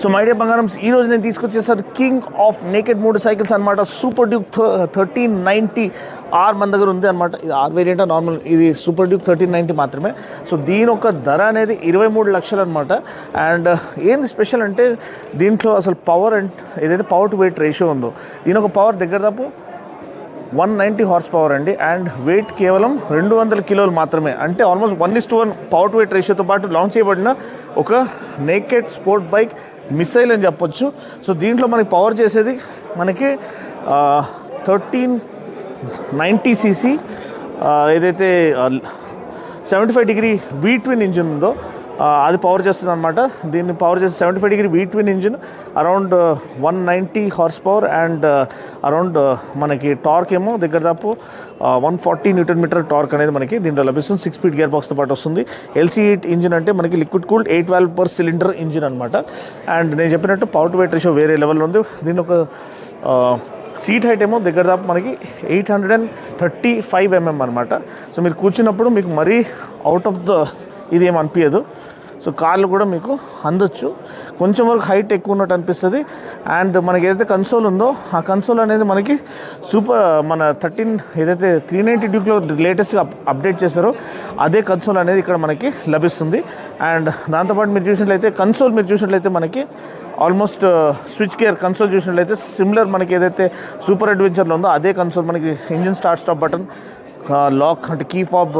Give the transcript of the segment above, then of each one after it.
So my day బంగారమ్స్ ఈ రోజు నేను తీసుకొచ్చేసారు king of naked motorcycles అనమాట. సూపర్ డ్యూక్ 1390 ఆర్ మన దగ్గర ఉంది అనమాట. ఇది ఆర్ వేరియంట్ నార్మల్, ఇది సూపర్ డ్యూక్ 1390 మాత్రమే. సో దీని ఒక ధర అనేది 23 లక్షలు అనమాట. అండ్ ఏంది స్పెషల్ అంటే దీంట్లో అసలు పవర్ అండ్ ఏదైతే పవర్ టు వెయిట్ రేషియో ఉందో దీని ఒక పవర్ దగ్గర దాపు 190 హార్స్ పవర్ అండి. అండ్ వెయిట్ కేవలం 200 కిలోలు మాత్రమే. అంటే ఆల్మోస్ట్ 1:1 పవర్ టు వెయిట్ రేషియోతో పాటు లాంచ్ చేయబడిన ఒక నేకెడ్ స్పోర్ట్ బైక్ మిసైల్ అని చెప్పొచ్చు. సో దీంట్లో మనకి పవర్ చేసేది మనకి 1390 cc ఏదైతే 75 డిగ్రీ వీ ట్విన్ ఇంజిన్ ఉందో అది పవర్ చేస్తుంది అనమాట. దీన్ని పవర్ చేసి 75 degree we twin engine, around 190 horse power and around మనకి టార్క్ ఏమో దగ్గర దాపు 140 న్యూటన్ మీటర్ టార్క్ అనేది మనకి దీంట్లో లభిస్తుంది. 6 స్పీడ్ గేర్ బాక్స్తో పాటు వస్తుంది. LC8 ఇంజిన్ అంటే మనకి liquid cooled 8 valve per cylinder engine అనమాట. అండ్ నేను చెప్పినట్టు పవర్ టు వెయిట్ రేషియో వేరే లెవెల్లో ఉంది. దీని ఒక సీట్ హైట్ ఏమో దగ్గర దాపు మనకి 835 mm అనమాట. సో మీరు కూర్చున్నప్పుడు మీకు మరీ అవుట్ ఆఫ్ ద ఇది ఏం అనిపించదు. సో కార్లు కూడా మీకు అందొచ్చు. కొంచెం వరకు హైట్ ఎక్కువ ఉన్నట్టు అనిపిస్తుంది. అండ్ మనకి ఏదైతే కన్సోల్ ఉందో ఆ కన్సోల్ అనేది మనకి మన 13 ఏదైతే 390 డ్యూక్లో లేటెస్ట్గా అప్డేట్ చేశారో అదే కన్సోల్ అనేది ఇక్కడ మనకి లభిస్తుంది. అండ్ దాంతోపాటు మీరు చూసినట్లయితే మనకి ఆల్మోస్ట్ స్విచ్ గేర్ కన్సోల్ చూసినట్లయితే సిమిలర్ మనకి ఏదైతే సూపర్ అడ్వెంచర్లో ఉందో అదే కన్సోల్ మనకి ఇంజిన్ స్టాప్ బటన్, లాక్ అంటే కీ ఫాబ్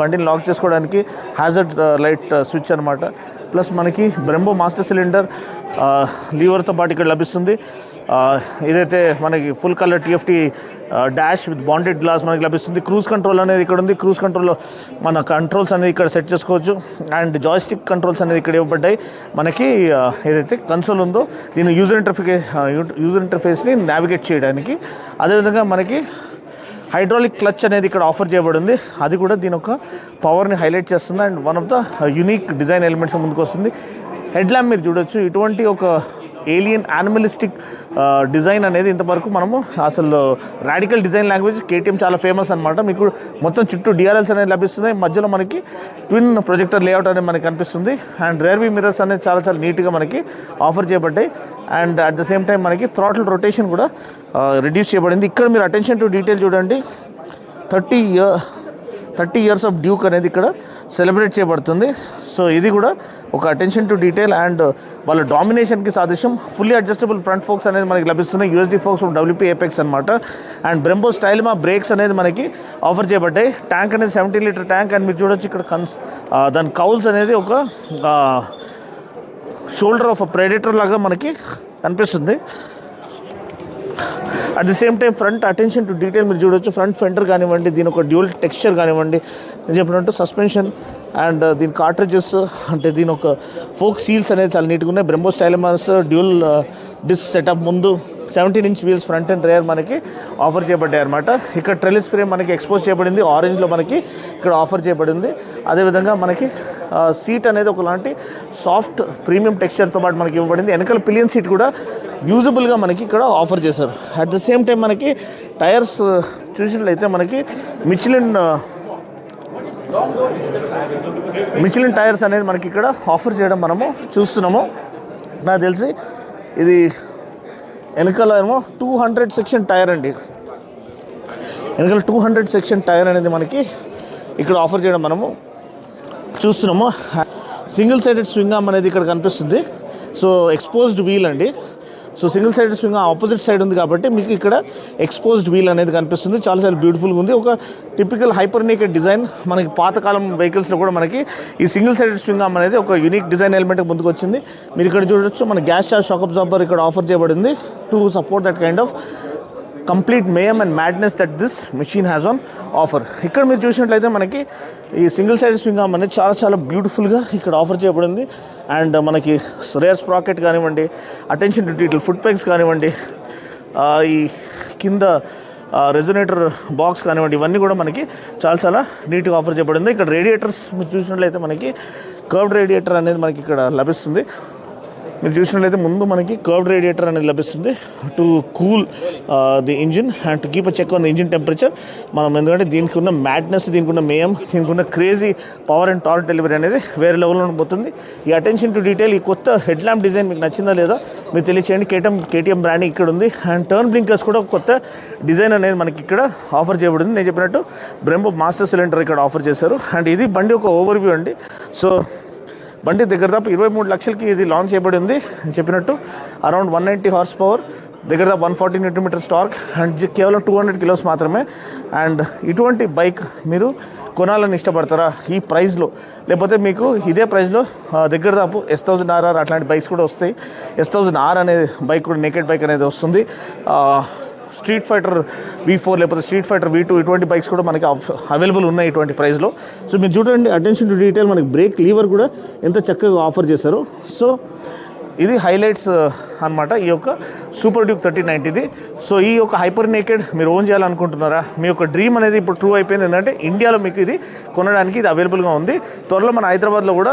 బండిని లాక్ చేసుకోవడానికి, హ్యాజర్డ్ లైట్ స్విచ్ అనమాట. ప్లస్ మనకి బ్రెంబో మాస్టర్ సిలిండర్ లీవర్తో పాటు ఇక్కడ లభిస్తుంది. ఏదైతే మనకి full colour TFT dash with bonded glass మనకి లభిస్తుంది. క్రూజ్ కంట్రోల్ అనేది ఇక్కడ ఉంది. క్రూజ్ కంట్రోల్లో మన కంట్రోల్స్ అనేది ఇక్కడ సెట్ చేసుకోవచ్చు. అండ్ జాయ్స్టిక్ కంట్రోల్స్ అనేది ఇక్కడ ఇవ్వబడ్డాయి. మనకి ఏదైతే కన్సోల్ ఉందో దీని యూజర్ ఇంటర్ఫేస్ని నావిగేట్ చేయడానికి. అదేవిధంగా మనకి హైడ్రాలిక్ క్లచ్ అనేది ఇక్కడ ఆఫర్ చేయబడింది. అది కూడా దీని ఒక పవర్ని హైలైట్ చేస్తుంది. And one of the unique design elements ముందుకు వస్తుంది. హెడ్ ల్యాంప్ మీరు చూడొచ్చు. ఇటువంటి ఒక ఏలియన్ యానిమలిస్టిక్ డిజైన్ అనేది ఇంతవరకు మనము అసలు రాడికల్ డిజైన్ లాంగ్వేజ్ KTM చాలా ఫేమస్ అనమాట. మీకు మొత్తం చుట్టూ DRLs అనేది లభిస్తున్నాయి. మధ్యలో మనకి ట్విన్ ప్రొజెక్టర్ లేఅవుట్ అనేది మనకి కనిపిస్తుంది. అండ్ రేర్ వ్యూ మిర్రర్స్ అనేది చాలా చాలా నీట్గా మనకి ఆఫర్ చేయబడ్డాయి. And at the same time మనకి థ్రాటిల్ రొటేషన్ కూడా రిడ్యూస్ చేయబడింది. ఇక్కడ మీరు అటెన్షన్ టు డీటెయిల్ చూడండి. 30 ఇయర్స్ ఆఫ్ డ్యూక్ అనేది ఇక్కడ సెలబ్రేట్ చేయబడుతుంది. సో ఇది కూడా ఒక అటెన్షన్ టు డీటెయిల్ అండ్ వాళ్ళ డామినేషన్కి సాదృశ్యం. ఫుల్లీ అడ్జస్టబుల్ ఫ్రంట్ ఫోక్స్ అనేది మనకి లభిస్తున్నాయి. USD ఫోక్స్ WP Apex అనమాట. అండ్ బ్రెంబో స్టైల్మా బ్రేక్స్ అనేది మనకి ఆఫర్ చేయబడ్డాయి. ట్యాంక్ అనేది 70 లీటర్ ట్యాంక్. అండ్ మీరు చూడొచ్చు ఇక్కడ దాని కౌల్స్ అనేది ఒక షోల్డర్ ఆఫ్ ప్రెడేటర్ లాగా మనకి కనిపిస్తుంది. At the same time front attention to detail మీరు చూడొచ్చు. ఫ్రంట్ ఫెండర్ కానివ్వండి, దీని ఒక డ్యూల్ టెక్స్చర్ కానివ్వండి, నేను చెప్పినట్టు సస్పెన్షన్ అండ్ దీని కార్ట్రిడ్జెస్ అంటే దీని ఒక ఫోక్ సీల్స్ అనేది చాలా నీట్గా ఉన్నాయి. బ్రెంబో స్టైలమాస్ డ్యూల్ డిస్క్ సెటప్, ముందు 17-inch wheels front and rare మనకి ఆఫర్ చేయబడ్డాయి అనమాట. ఇక్కడ ట్రెలిస్ ఫ్రేమ్ మనకి ఎక్స్పోజ్ చేయబడింది. ఆరెంజ్లో మనకి ఇక్కడ ఆఫర్ చేయబడింది. అదేవిధంగా మనకి సీట్ అనేది ఒకలాంటి సాఫ్ట్ ప్రీమియం టెక్స్చర్తో పాటు మనకి ఇవ్వబడింది. వెనకాల పిలియన్ సీట్ కూడా యూజబుల్గా మనకి ఇక్కడ ఆఫర్ చేశారు. అట్ ద సేమ్ టైం మనకి టైర్స్ చూసినట్లయితే మనకి మిచిలిన్ టైర్స్ అనేది మనకి ఇక్కడ ఆఫర్ చేయడం మనము చూస్తున్నాము. నాకు తెలిసి ఇది వెనకాల ఏమో 200 సెక్షన్ టైర్ అండి. వెనకాల 200 సెక్షన్ టైర్ అనేది మనకి ఇక్కడ ఆఫర్ చేయడం మనము చూస్తున్నాము. సింగిల్ సైడెడ్ స్వింగ్ ఆర్మ్ అనేది ఇక్కడ కనిపిస్తుంది. సో ఎక్స్పోజ్డ్ వీల్ అండి. So single side swing opposite side ఉంది కాబట్టి మీకు ఇక్కడ ఎక్స్పోజ్డ్ వీల్ అనేది కనిపిస్తుంది. చాలా చాలా బ్యూటిఫుల్గా ఉంది. ఒక టిపికల్ హైపర్ నేకెడ్ డిజైన్. మనకి పాతకాలం వెహికల్స్లో కూడా మనకి ఈ సింగిల్ సైడెడ్ స్వింగ్ ఆర్మ్ అనేది ఒక యూనిక్ డిజైన్ ఎలిమెంట్ ముందుకు వచ్చింది. మీరు ఇక్కడ చూడొచ్చు మన గ్యాస్ చార్జ్ షాక్ అబ్జార్బర్ ఇక్కడ ఆఫర్ చేయబడింది to support that kind of complete mayhem and madness that this machine has on offer. ఇక్కడ మీరు చూసినట్లయితే మనకి ఈ సింగిల్ సైడ్ స్వింగ్ ఆర్మ్ అనేది చాలా చాలా బ్యూటిఫుల్గా ఇక్కడ ఆఫర్ చేయబడింది. అండ్ మనకి రేర్ స్ప్రాకెట్ కానివ్వండి, attention to detail foot pegs కానివ్వండి, ఈ కింద రెజొనేటర్ బాక్స్ కానివ్వండి, ఇవన్నీ కూడా మనకి చాలా చాలా నీట్గా ఆఫర్ చేయబడింది. ఇక్కడ రేడియేటర్స్ మీరు చూసినట్లయితే మనకి కర్వ్డ్ రేడియేటర్ అనేది మనకి ఇక్కడ లభిస్తుంది. మీరు చూసినట్లయితే ముందు మనకి కర్వ్డ్ రేడియేటర్ అనేది లభిస్తుంది to cool the engine and to keep a check on the engine temperature. మనం ఎందుకంటే దీనికి ఉన్న మ్యాడ్నెస్, దీనికి ఉన్న మేయం, దీనికి ఉన్న crazy power and torque delivery అనేది వేరే లెవెల్లో పోతుంది. ఈ అటెన్షన్ టు డీటెయిల్, ఈ కొత్త హెడ్ ల్యాంప్ డిజైన్ మీకు నచ్చిందా లేదా మీరు తెలియచేయండి. కేటీఎం బ్రాండింగ్ ఇక్కడ ఉంది అండ్ టర్న్ బ్లింకర్స్ కూడా కొత్త డిజైన్ అనేది మనకి ఇక్కడ ఆఫర్ చేయబడింది. నేను చెప్పినట్టు బ్రెంబో మాస్టర్ సిలిండర్ ఇక్కడ ఆఫర్ చేశారు. అండ్ ఇది బండి ఒక ఓవర్వ్యూ అండి. సో బండి దగ్గర దాపు 23 లక్షలకి ఇది లాంచ్ చేయబడి ఉంది. చెప్పినట్టు అరౌండ్ 190 హార్స్ పవర్, దగ్గర దాపు 140 Nm టార్క్ అండ్ కేవలం 200 కిలోస్ మాత్రమే. అండ్ ఇటువంటి బైక్ మీరు కొనాలని ఇష్టపడతారా ఈ ప్రైస్లో? లేకపోతే మీకు ఇదే ప్రైస్లో దగ్గర దాపు S1000RR అట్లాంటి బైక్స్ కూడా వస్తాయి. S1000R అనేది బైక్ కూడా నేకెడ్ బైక్ అనేది వస్తుంది. స్ట్రీట్ ఫైటర్ V4 లేకపోతే స్ట్రీట్ ఫైటర్ V2 ఇటువంటి బైక్స్ కూడా మనకి అవైలబుల్ ఉన్నాయి ఇటువంటి ప్రైస్లో. సో మీరు చూడండి, అటెన్షన్ టు డీటెయిల్, మనకి బ్రేక్ లీవర్ కూడా ఎంత చక్కగా ఆఫర్ చేశారు. సో ఇది హైలైట్స్ అనమాట ఈ యొక్క సూపర్ డ్యూక్ 3090ది. సో ఈ యొక్క హైపర్ నేకెడ్ మీరు ఓన్ చేయాలనుకుంటున్నారా? మీ యొక్క డ్రీమ్ అనేది ఇప్పుడు ట్రూ అయిపోయింది. ఎందుకంటే ఇండియాలో మీకు ఇది కొనడానికి ఇది అవైలబుల్గా ఉంది. త్వరలో మన హైదరాబాద్లో కూడా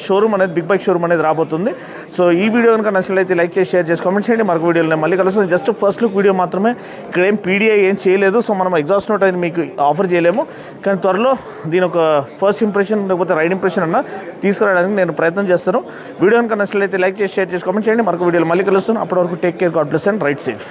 షోరూమ్ అనేది, బిగ్ బైక్ షోరూమ్ అనేది రాబోతుంది. సో ఈ వీడియో కనుక నచ్చినట్లయితే లైక్ చేసి, షేర్ చేసి, కామెంట్ చేయండి. మరొక వీడియోలో మళ్ళీ కలుస్తాను. జస్ట్ ఫస్ట్ లుక్ వీడియో మాత్రమే, ఇక్కడ ఏం పీడిఐ ఏం చేయలేదు. సో మనం ఎగ్జాస్ట్ నోట్ అనేది మీకు ఆఫర్ చేయలేము, కానీ త్వరలో దీని ఒక ఫస్ట్ ఇంప్రెషన్ లేకపోతే రైడ్ ఇంప్రెషన్ అన్న తీసుకురావడానికి నేను ప్రయత్నం చేస్తాను. వీడియో కనుక నచ్చినట్లయితే లైక్ చేసి, షేర్ చేసి, కామెంట్ చేయండి. మరొక వీడియోలో మళ్ళీ కలుస్తాను. అప్పటి వరకు take care, god bless and ride safe.